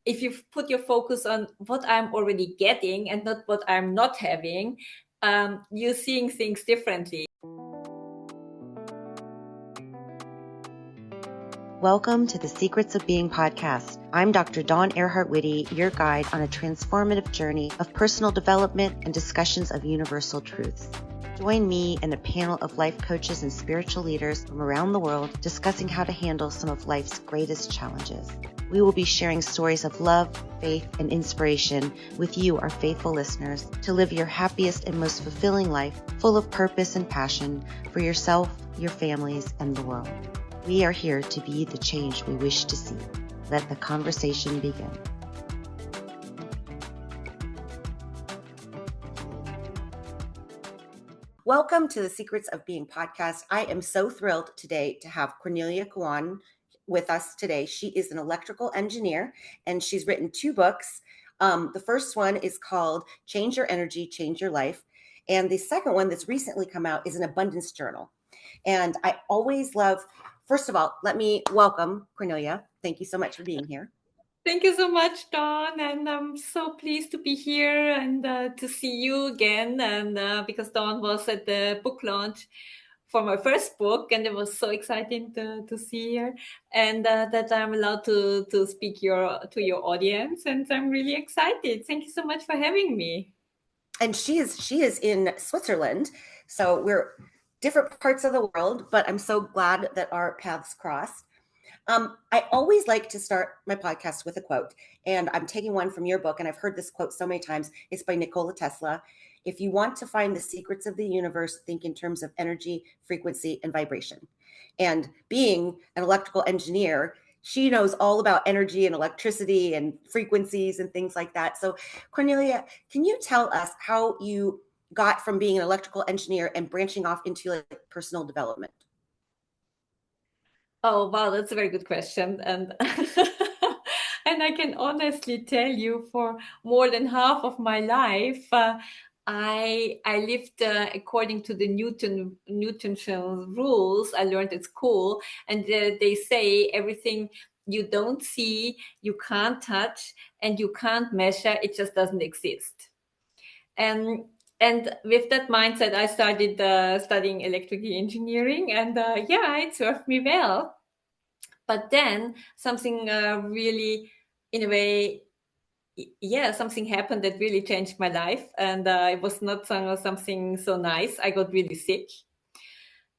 if you put your focus on what I'm already getting and not what I'm not having, you're seeing things differently. Welcome to the Secrets of Being podcast. I'm Dr. Dawn Earhart-Whitty, your guide on a transformative journey of personal development and discussions of universal truths. Join me and a panel of life coaches and spiritual leaders from around the world discussing how to handle some of life's greatest challenges. We will be sharing stories of love, faith, and inspiration with you, our faithful listeners, to live your happiest and most fulfilling life, full of purpose and passion for yourself, your families, and the world. We are here to be the change we wish to see. Let the conversation begin. Welcome to the Secrets of Being podcast. I am so thrilled today to have Cornelia Kawann with us today. She is an electrical engineer and she's written 2 books. The first one is called Change Your Energy, Change Your Life. And the second one that's recently come out is an abundance journal. And I always love, first of all, let me welcome Cornelia. Thank you so much for being here. Thank you so much, Dawn, and I'm so pleased to be here and to see you again. And because Dawn was at the book launch for my first book, and it was so exciting to see her, and that I'm allowed to speak to your audience, and I'm really excited. Thank you so much for having me. And she is in Switzerland, so we're different parts of the world, but I'm so glad that our paths crossed. I always like to start my podcast with a quote, and I'm taking one from your book, and I've heard this quote so many times. It's by Nikola Tesla. If you want to find the secrets of the universe, think in terms of energy, frequency, and vibration. And being an electrical engineer, she knows all about energy and electricity and frequencies and things like that. So, Cornelia, can you tell us how you got from being an electrical engineer and branching off into like personal development? Oh, wow, that's a very good question. And and I can honestly tell you for more than half of my life, I lived according to the Newton's rules I learned at school. And they say everything you don't see, you can't touch, and you can't measure, it just doesn't exist. And and with that mindset, I started studying electrical engineering, and yeah, it served me well. But then something really, in a way, yeah, something happened that really changed my life, and it was not something so nice. I got really sick,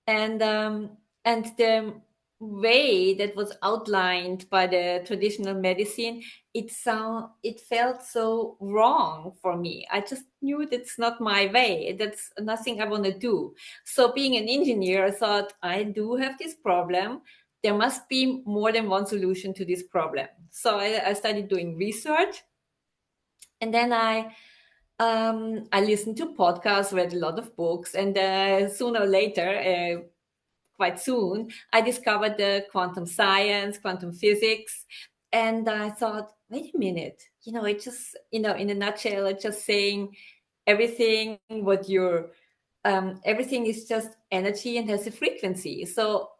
and the way that was outlined by the traditional medicine, it felt so wrong for me. I just knew that's not my way. That's nothing I want to do. So being an engineer, I thought, I do have this problem. There must be more than one solution to this problem. So I started doing research, and then I listened to podcasts, read a lot of books, and sooner or later, quite soon, I discovered the quantum science, quantum physics, and I thought, wait a minute, it just, in a nutshell, it's just saying everything everything is just energy and has a frequency. So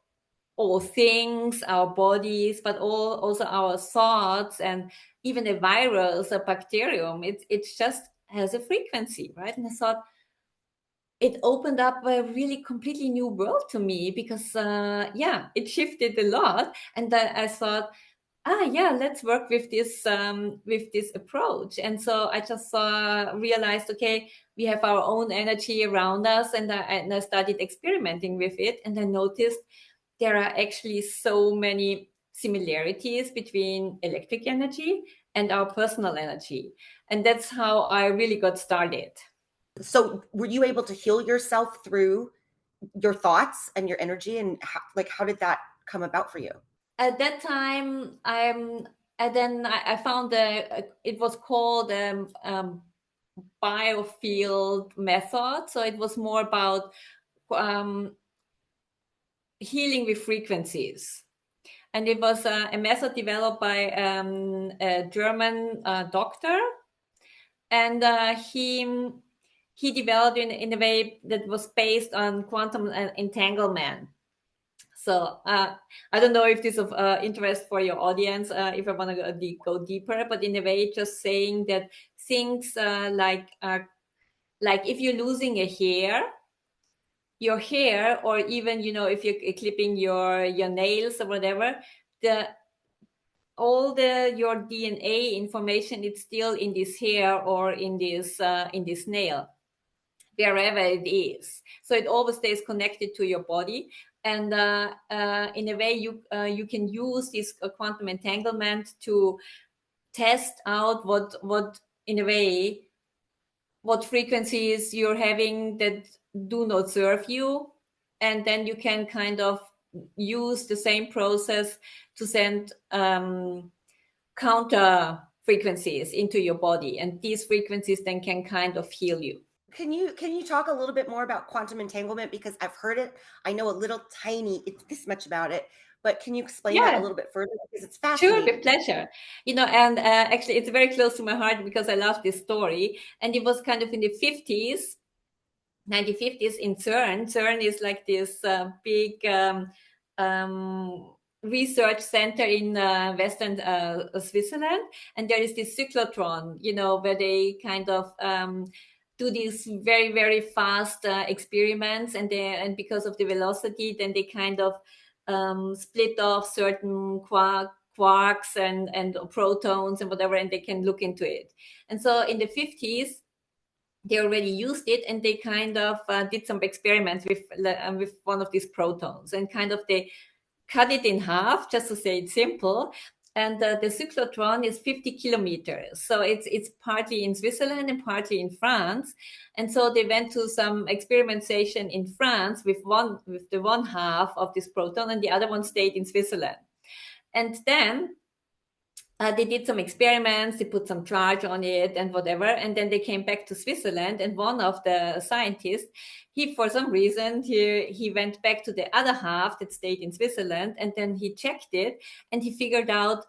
all things, our bodies, but also our thoughts, and even a virus, a bacterium, it just has a frequency, right? And I thought, it opened up a really completely new world to me, because yeah, it shifted a lot. And I thought, yeah, let's work with this approach. And so I just realized, okay, we have our own energy around us, and I started experimenting with it, and I noticed there are actually so many similarities between electric energy and our personal energy. And that's how I really got started. So were you able to heal yourself through your thoughts and your energy, and how did that come about for you? At that time, and then I found it was called biofield method. So it was more about um, healing with frequencies. And it was a method developed by a German doctor. And he developed in a way that was based on quantum entanglement. So I don't know if this is of interest for your audience, if I want to go deeper, but in a way, just saying that things like if you're losing a hair, your hair, or even, you know, if you're clipping your nails or whatever, all your DNA information, it's still in this hair or in this nail, wherever it is. So it always stays connected to your body. And in a way, you can use this quantum entanglement to test out what in a way, what frequencies you're having that do not serve you. And then you can kind of use the same process to send counter frequencies into your body. And these frequencies then can kind of heal you. Can you talk a little bit more about quantum entanglement? Because I've heard it. I know a little tiny, it's this much about it, but can you explain that a Yeah, little bit further? Because it's sure, fascinating. with pleasure. You know, and actually, it's very close to my heart because I love this story. And it was kind of in the 50s, 1950s in CERN. CERN is like this big research center in Western Switzerland. And there is this cyclotron, you know, where they kind of do these very, very fast experiments. And because of the velocity, then they kind of split off certain quarks and protons and whatever, and they can look into it. And so in the 50s, they already used it, and they kind of did some experiments with one of these protons, and kind of they cut it in half, just to say it simple. And the cyclotron is 50 kilometers. So it's partly in Switzerland and partly in France. And so they went to some experimentation in France with the one half of this proton, and the other one stayed in Switzerland. And then they did some experiments, they put some charge on it and whatever, and then they came back to Switzerland, and one of the scientists, for some reason, he went back to the other half that stayed in Switzerland, and then he checked it, and he figured out,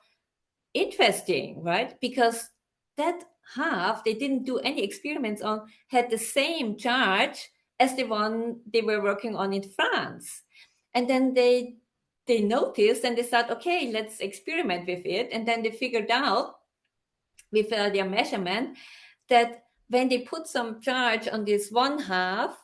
interesting, right? Because that half they didn't do any experiments on had the same charge as the one they were working on in France. And then they noticed, and they thought, okay, let's experiment with it. And then they figured out with their measurement that when they put some charge on this one half,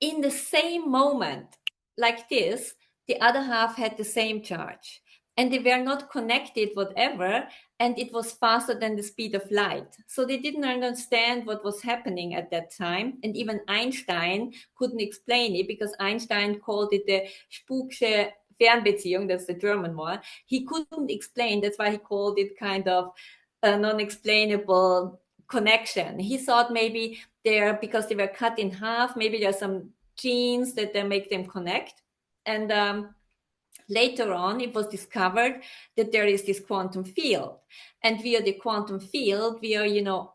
in the same moment like this, the other half had the same charge, and they were not connected whatever, and it was faster than the speed of light. So they didn't understand what was happening at that time, and even Einstein couldn't explain it, because Einstein called it the Spuksche Fernbeziehung, that's the German one. He couldn't explain, that's why he called it kind of a non-explainable connection. He thought maybe because they were cut in half, maybe there's some genes that make them connect. And later on, it was discovered that there is this quantum field, and via the quantum field, via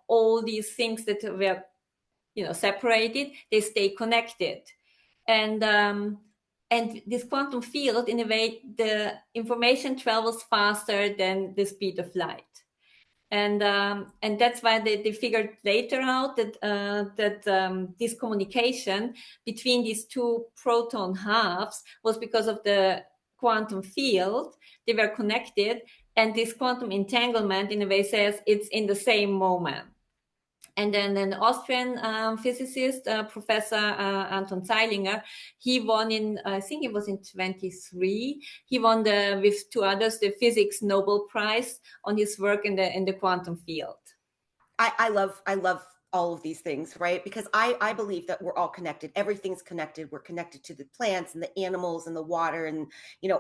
all these things that were separated, they stay connected. And this quantum field, in a way, the information travels faster than the speed of light. And that's why they figured later out that this communication between these two proton halves was because of the quantum field. They were connected, and this quantum entanglement, in a way, says it's in the same moment. And then an Austrian physicist, Professor Anton Zeilinger, he won I think it was in 23. He won with two others the Physics Nobel Prize on his work in the quantum field. I love all of these things, right? Because I believe that we're all connected. Everything's connected. We're connected to the plants and the animals and the water and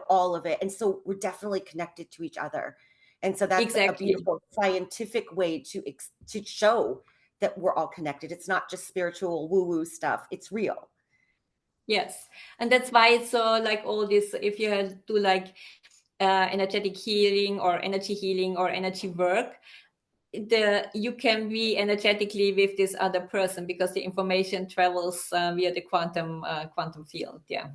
all of it. And so we're definitely connected to each other. And so that's exactly. a beautiful scientific way to show that we're all connected. It's not just spiritual woo-woo stuff. It's real. Yes. And that's why it's so like all this, if you do like energetic healing or energy work, you can be energetically with this other person, because the information travels via the quantum field. Yeah.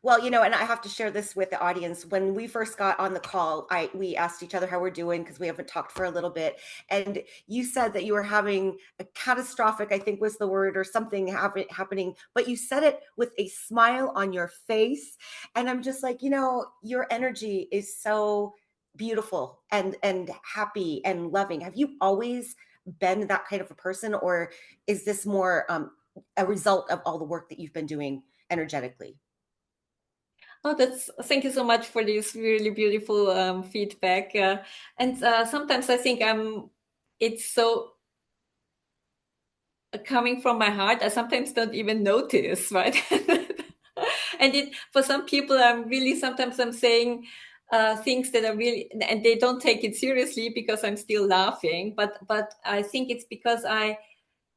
Well, you know, and I have to share this with the audience. When we first got on the call, we asked each other how we're doing because we haven't talked for a little bit. And you said that you were having a catastrophic, I think was the word, or something happening, but you said it with a smile on your face. And I'm just like, you know, your energy is so beautiful and happy and loving. Have you always been that kind of a person, or is this more a result of all the work that you've been doing energetically? Oh, thank you so much for this really beautiful feedback. And sometimes I think it's so coming from my heart. I sometimes don't even notice, right? And for some people, sometimes I'm saying things that are really, and they don't take it seriously because I'm still laughing. But I think it's because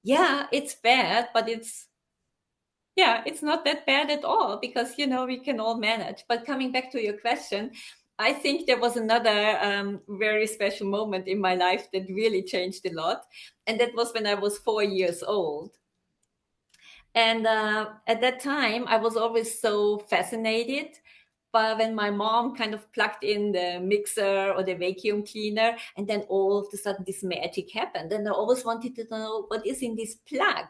yeah, it's bad, but it's not that bad at all because, we can all manage. But coming back to your question, I think there was another very special moment in my life that really changed a lot. And that was when I was 4 years old. And at that time, I was always so fascinated. But when my mom kind of plugged in the mixer or the vacuum cleaner, and then all of a sudden this magic happened, and I always wanted to know what is in this plug,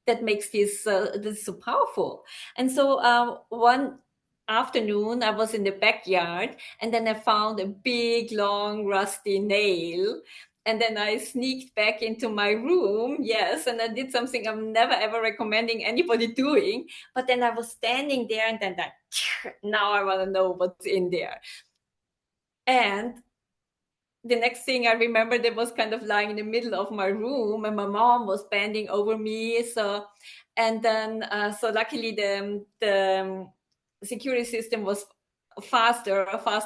that makes this so powerful. And so one afternoon, I was in the backyard, and then I found a big, long, rusty nail. And then I sneaked back into my room, yes, and I did something I'm never ever recommending anybody doing. But then I was standing there, and then now I want to know what's in there. And the next thing I remember, that was kind of lying in the middle of my room, and my mom was bending over me. And then so luckily the security system was fast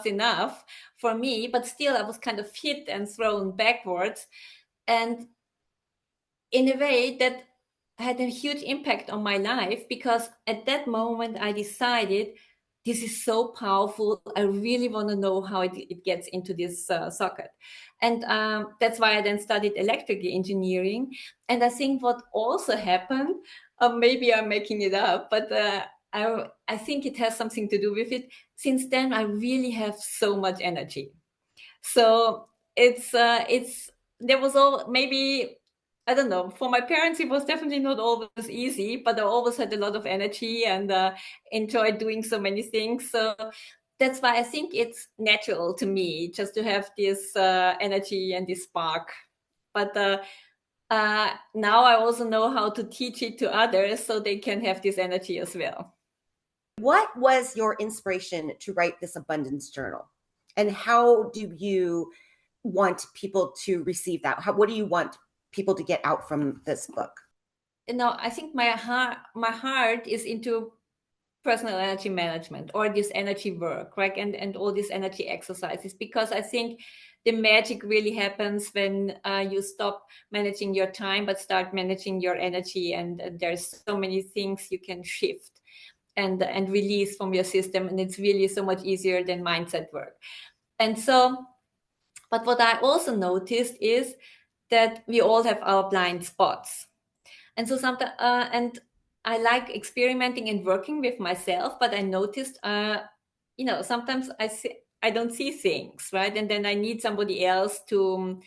enough for me, but still I was kind of hit and thrown backwards. And in a way that had a huge impact on my life, because at that moment I decided this is so powerful. I really want to know how it gets into this socket. And that's why I then studied electrical engineering. And I think what also happened, maybe I'm making it up, but I think it has something to do with it. Since then, I really have so much energy. So it's there was all maybe, I don't know. For my parents, it was definitely not always easy, but I always had a lot of energy and enjoyed doing so many things. So that's why I think it's natural to me just to have this energy and this spark. But now I also know how to teach it to others so they can have this energy as well. What was your inspiration to write this abundance journal? And how do you want people to receive that? What do you want people to get out from this book? I think my heart is into personal energy management, or this energy work, right? And all these energy exercises, because I think the magic really happens when you stop managing your time but start managing your energy. And there's so many things you can shift and release from your system, and it's really so much easier than mindset work. And so, but what I also noticed is that we all have our blind spots. And so sometimes, and I like experimenting and working with myself, but I noticed, sometimes I don't see things, right? And then I need somebody else to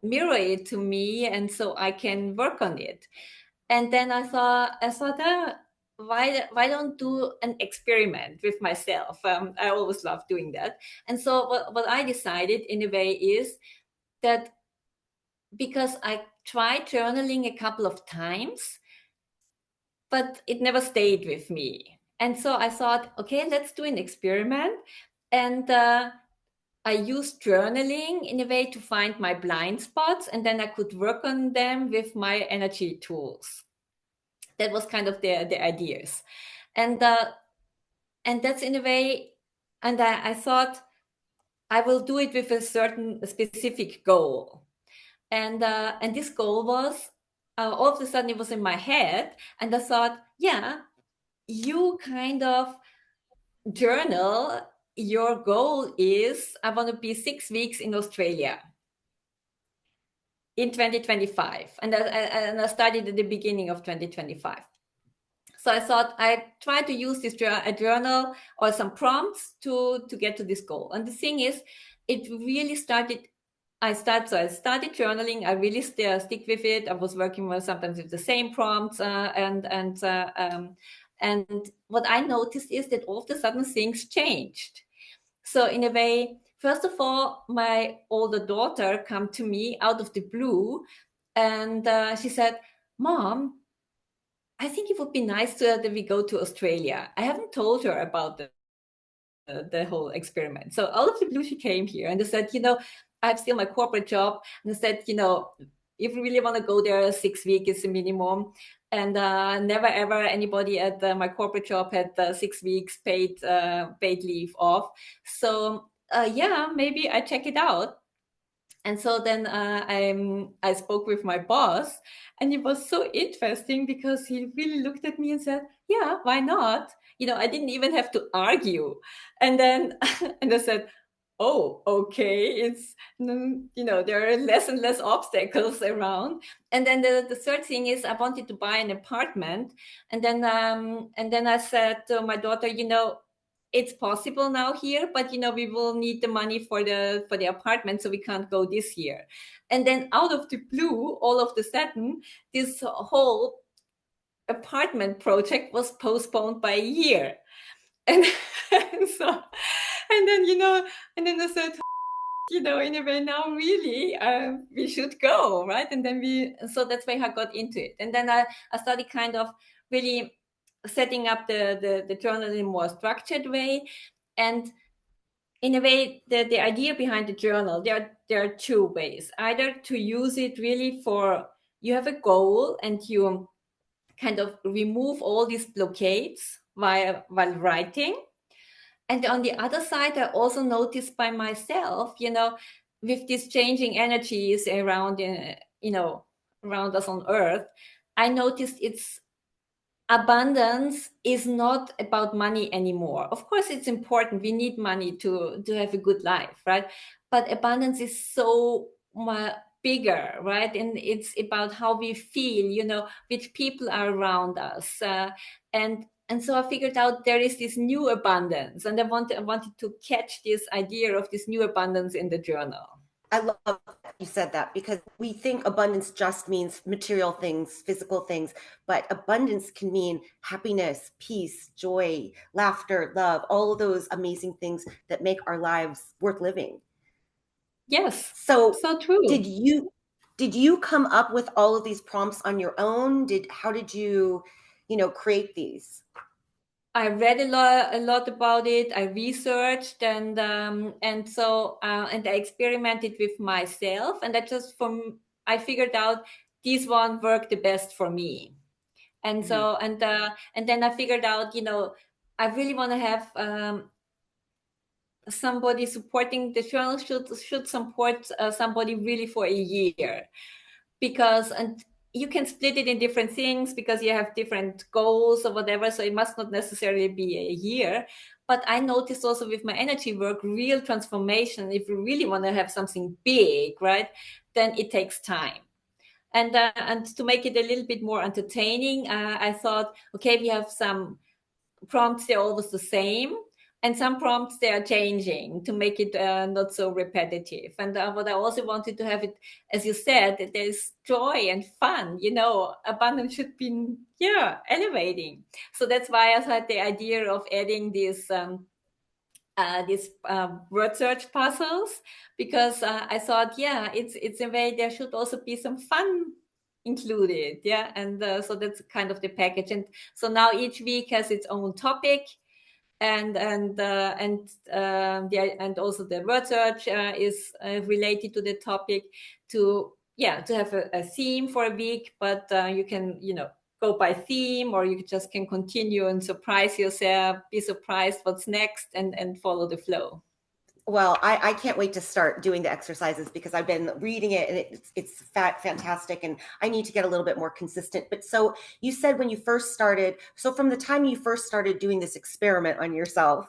mirror it to me, and so I can work on it. And then I thought, why don't do an experiment with myself? I always love doing that. And so what I decided in a way is that, because I tried journaling a couple of times, but it never stayed with me. And so I thought, okay, let's do an experiment. And I used journaling in a way to find my blind spots, and then I could work on them with my energy tools. That was kind of the ideas. And that's in a way, and I thought I will do it with a certain specific goal. And this goal was, all of a sudden it was in my head, and I thought, yeah, you kind of journal. Your goal is, I want to be 6 weeks in Australia in 2025, and I started at the beginning of 2025. So I thought I try to use this a journal or some prompts to get to this goal. And the thing is, it really started. So I started journaling. I really stick with it. I was working with sometimes with the same prompts, and what I noticed is that all of a sudden things changed. So in a way, first of all, my older daughter come to me out of the blue, and she said, "Mom, I think it would be nice that we go to Australia." I haven't told her about the whole experiment. So out of the blue, she came here and they said, I have still my corporate job. And they said, if you really want to go there, 6 weeks is the minimum. And never ever anybody at my corporate job had 6 weeks paid leave off. So yeah, maybe I check it out. And so then I spoke with my boss, and it was so interesting because he really looked at me and said, "Yeah, why not?" I didn't even have to argue. And then and I said, "Oh, okay." There are less and less obstacles around. And then the third thing is I wanted to buy an apartment, and then I said to my daughter, it's possible now here, but we will need the money for the apartment, so we can't go this year. And then out of the blue, all of the sudden, this whole apartment project was postponed by a year. And, and so and then I said, in a way now really we should go, right? And then so that's why I got into it. And then I started kind of really setting up the journal in a more structured way. And in a way, the idea behind the journal, there are two ways. Either to use it really for, you have a goal and you kind of remove all these blockades while writing. And on the other side, I also noticed by myself, with these changing energies around, around us on Earth, I noticed abundance is not about money anymore. Of course, it's important. We need money to have a good life, right? But abundance is so much bigger, right? And it's about how we feel, which people are around us. And so I figured out there is this new abundance, and I wanted to catch this idea of this new abundance in the journal. I love that you said that, because we think abundance just means material things, physical things, but abundance can mean happiness, peace, joy, laughter, love, all of those amazing things that make our lives worth living. Yes, So so true. did you come up with all of these prompts on your own? How did you create these? I read a lot about it. I researched, and so and I experimented with myself, and I figured out this one worked the best for me. And so and then I figured out, I really want to have somebody supporting the journal should support somebody really for a year, because and you can split it in different things because you have different goals or whatever, so it must not necessarily be a year. But I noticed also with my energy work, real transformation, if you really want to have something big, right, then it takes time. And to make it a little bit more entertaining, I thought, okay, we have some prompts, they're always the same, and some prompts they are changing to make it not so repetitive. And what I also wanted to have it, as you said, that there's joy and fun. Abundance should be elevating. So that's why I had the idea of adding these word search puzzles, because I thought, it's a way there should also be some fun included, and so that's kind of the package. And so now each week has its own topic, and also the word search is related to the topic, to have a theme for a week, but you can go by theme, or you just can continue and surprise yourself, be surprised what's next, and follow the flow. Well, I can't wait to start doing the exercises, because I've been reading it and it's fantastic, and I need to get a little bit more consistent. But so you said when you first started, so from the time you first started doing this experiment on yourself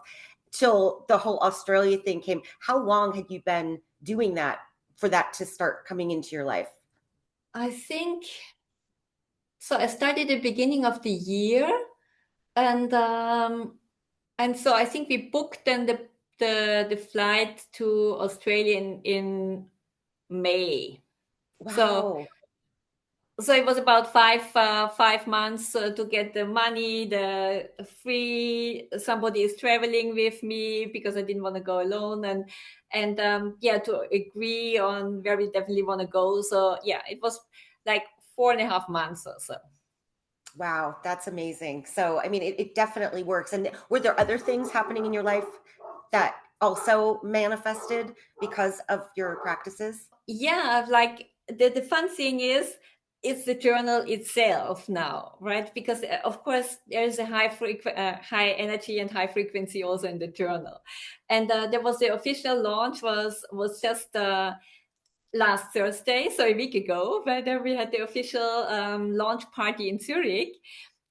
till the whole Australia thing came, how long had you been doing that for that to start coming into your life? I think so. I started at the beginning of the year, And so I think we booked then the flight to Australia in May. So Wow. so it was about 5 months to get the money, the free. Somebody is traveling with me because I didn't want to go alone, and yeah, to agree on where we definitely want to go. So yeah, it was like 4.5 months or so. Wow, that's amazing. So, I mean, it definitely works. And were there other things happening in your life that also manifested because of your practices? Yeah, like the fun thing is it's the journal itself now, right? Because of course there is a high energy and high frequency also in the journal, and there was the official launch was just last Thursday, so a week ago, where we had the official launch party in Zurich,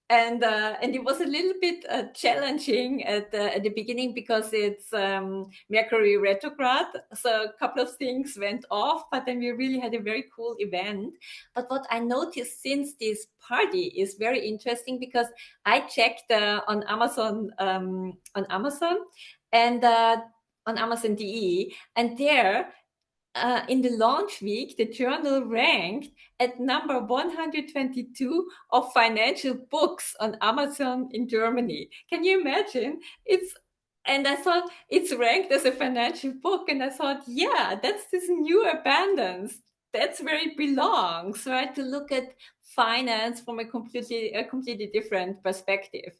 and it was a little bit challenging at the beginning because it's Mercury retrograde. So a couple of things went off, but then we really had a very cool event. But what I noticed since this party is very interesting because I checked on Amazon and on Amazon DE, and there in the launch week, the journal ranked at number 122 of financial books on Amazon in Germany. Can you imagine? And I thought it's ranked as a financial book, and I thought, yeah, that's this new abundance. That's where it belongs, right? To look at finance from a completely different perspective.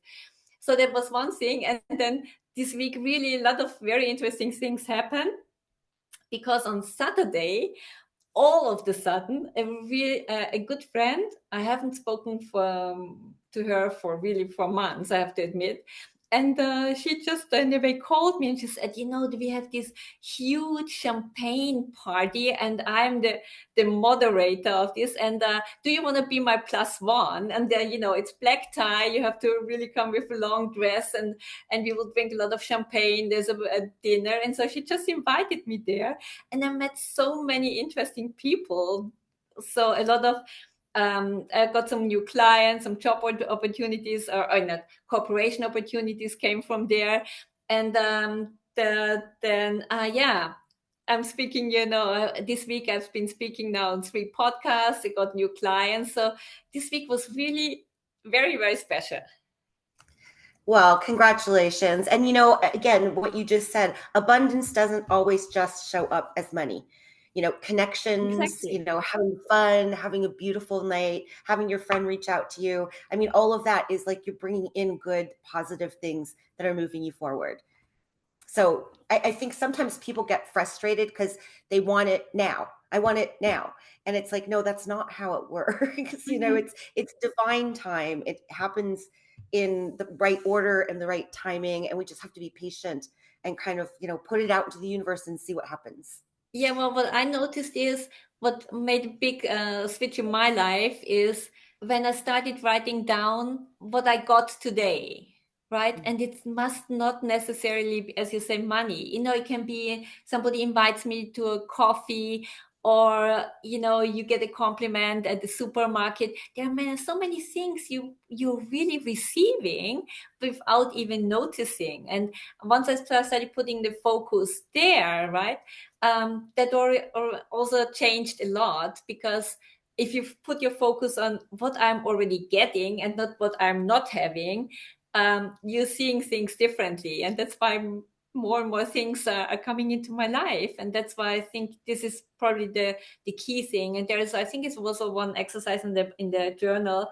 So that was one thing, and then this week, really, a lot of very interesting things happened because on Saturday, all of the sudden, a good friend, I haven't spoken to her for really for months, I have to admit. And she just anyway called me and she said, we have this huge champagne party and I'm the moderator of this. And do you want to be my plus one? And it's black tie. You have to really come with a long dress and we will drink a lot of champagne. There's a dinner. And so she just invited me there and I met so many interesting people. So a lot of I got some new clients, some job opportunities, or not cooperation opportunities came from there, and yeah. I'm speaking, this week I've been speaking now on 3 podcasts. I got new clients. So this week was really very, very special. Well, congratulations. And again, what you just said, abundance doesn't always just show up as money. Connections, Exactly. having fun, having a beautiful night, having your friend reach out to you. I mean, all of that is like you're bringing in good, positive things that are moving you forward. So I think sometimes people get frustrated because they want it now. I want it now. And it's like, no, that's not how it works. Mhm. It's divine time. It happens in the right order and the right timing. And we just have to be patient and kind of, put it out into the universe and see what happens. Yeah, well, what I noticed is what made a big switch in my life is when I started writing down what I got today, right? And it must not necessarily be, as you say, money. It can be somebody invites me to a coffee or, you get a compliment at the supermarket. There are so many things you're really receiving without even noticing. And once I started putting the focus there, right? That also changed a lot because if you put your focus on what I'm already getting and not what I'm not having, you're seeing things differently. And that's why more and more things are coming into my life. And that's why I think this is probably the key thing. And I think it's also one exercise in the journal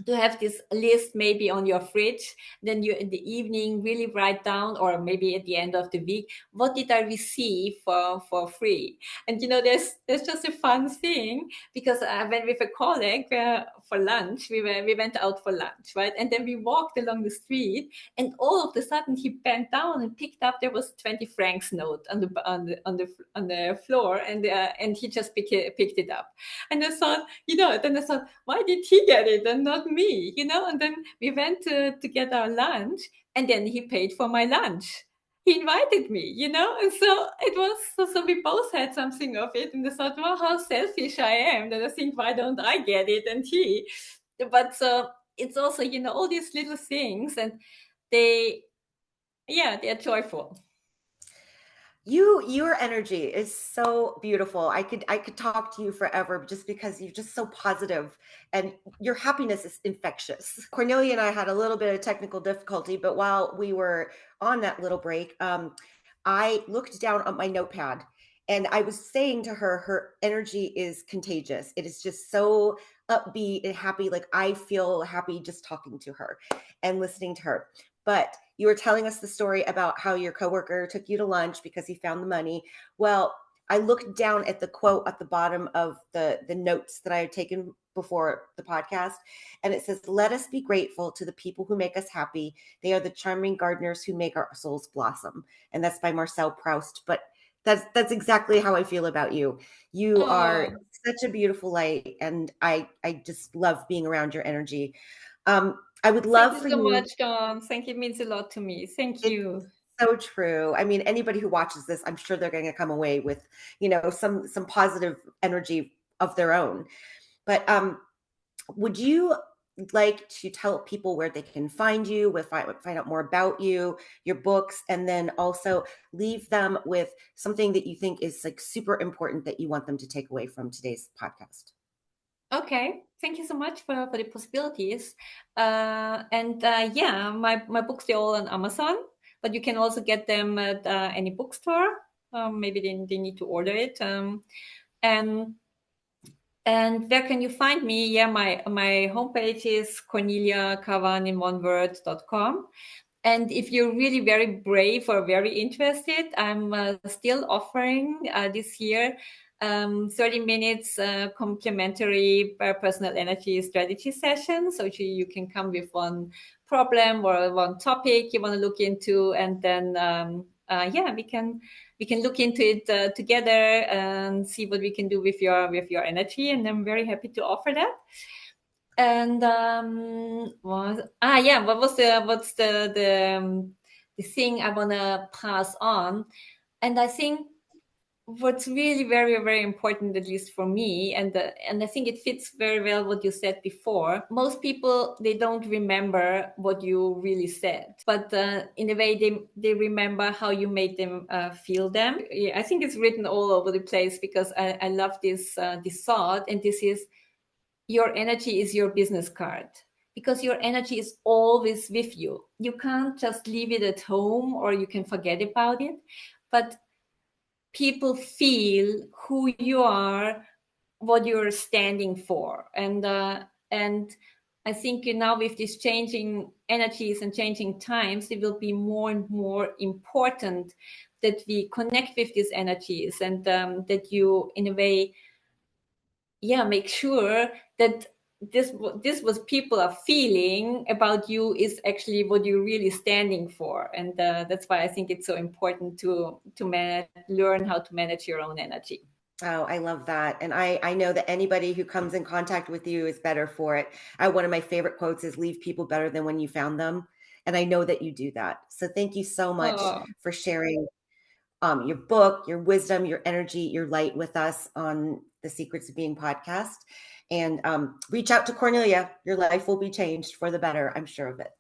to have this list maybe on your fridge, then you in the evening really write down, or maybe at the end of the week, what did I receive for free. And there's just a fun thing because I went with a colleague for lunch. We went out for lunch, right? And then we walked along the street, and all of a sudden he bent down and picked up, there was 20 francs note on the floor, and he just picked it up. And I thought, then I thought, why did he get it and not me? And then we went to get our lunch, and then he paid for my lunch. He invited me, and so it was, so we both had something of it. And I thought, well, how selfish I am that I think, why don't I get it and he? But so it's also, all these little things, and they're joyful. Your energy is so beautiful. I could talk to you forever just because you're just so positive and your happiness is infectious. Cornelia and I had a little bit of technical difficulty, but while we were on that little break, I looked down on my notepad and I was saying to her, her energy is contagious. It is just so upbeat and happy. Like I feel happy just talking to her and listening to her. But you were telling us the story about how your coworker took you to lunch because he found the money. Well, I looked down at the quote at the bottom of the notes that I had taken before the podcast, and it says, "Let us be grateful to the people who make us happy. They are the charming gardeners who make our souls blossom." And that's by Marcel Proust. But that's exactly how I feel about you. You are Oh, such a beautiful light, and I just love being around your energy. I would thank love you for so you. much, Dawn. Thank you. It means a lot to me. Thank It's you. so true. I mean, anybody who watches this, I'm sure they're going to come away with, some positive energy of their own. But would you like to tell people where they can find you, find out more about you, your books, and then also leave them with something that you think is like super important that you want them to take away from today's podcast? Okay, thank you so much for the possibilities. My books, they're all on Amazon, but you can also get them at any bookstore. Maybe they need to order it. And and where can you find me? Yeah, my homepage is corneliakawann in one word.com. And if you're really very brave or very interested, I'm still offering this year 30 minutes complimentary personal energy strategy session. So you can come with one problem or one topic you want to look into, and then we can look into it together and see what we can do with your energy. And I'm very happy to offer that. And what's the thing I wanna pass on? And I think what's really very, very important, at least for me, and I think it fits very well what you said before. Most people, they don't remember what you really said, but in a way they remember how you made them feel them. Yeah, I think it's written all over the place because I love this thought, and this is: your energy is your business card, because your energy is always with you. You can't just leave it at home or you can forget about it, but people feel who you are, what you're standing for. And I think now with these changing energies and changing times, it will be more and more important that we connect with these energies, and that you, in a way, make sure that this what people are feeling about you is actually what you're really standing for. And that's why I think it's so important to learn how to manage your own energy. Oh, I love that. And I know that anybody who comes in contact with you is better for it. One of my favorite quotes is, "Leave people better than when you found them." And I know that you do that. So thank you so much Oh, for sharing your book, your wisdom, your energy, your light with us on the Secrets of Being podcast. And reach out to Cornelia. Your life will be changed for the better. I'm sure of it.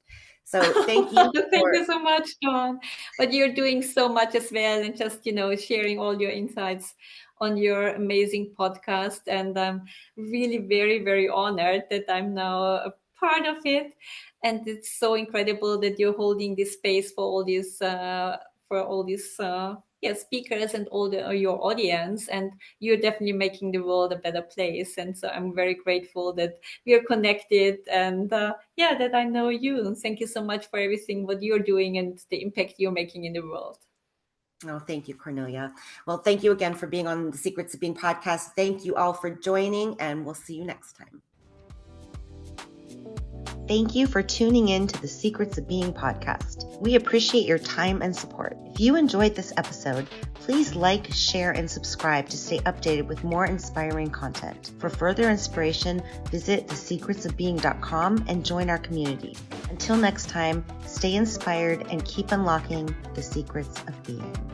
So thank you thank for you so much, Dawn. But you're doing so much as well, and just sharing all your insights on your amazing podcast. And I'm really very, very honored that I'm now a part of it. And it's so incredible that you're holding this space for all these speakers and all your audience. And you're definitely making the world a better place. And so I'm very grateful that we are connected, and that I know you. And thank you so much for everything what you're doing and the impact you're making in the world. Oh, thank you, Cornelia. Well, thank you again for being on the Secrets of Being podcast. Thank you all for joining, and we'll see you next time. Thank you for tuning in to the Secrets of Being podcast. We appreciate your time and support. If you enjoyed this episode, please like, share, and subscribe to stay updated with more inspiring content. For further inspiration, visit thesecretsofbeing.com and join our community. Until next time, stay inspired and keep unlocking the secrets of being.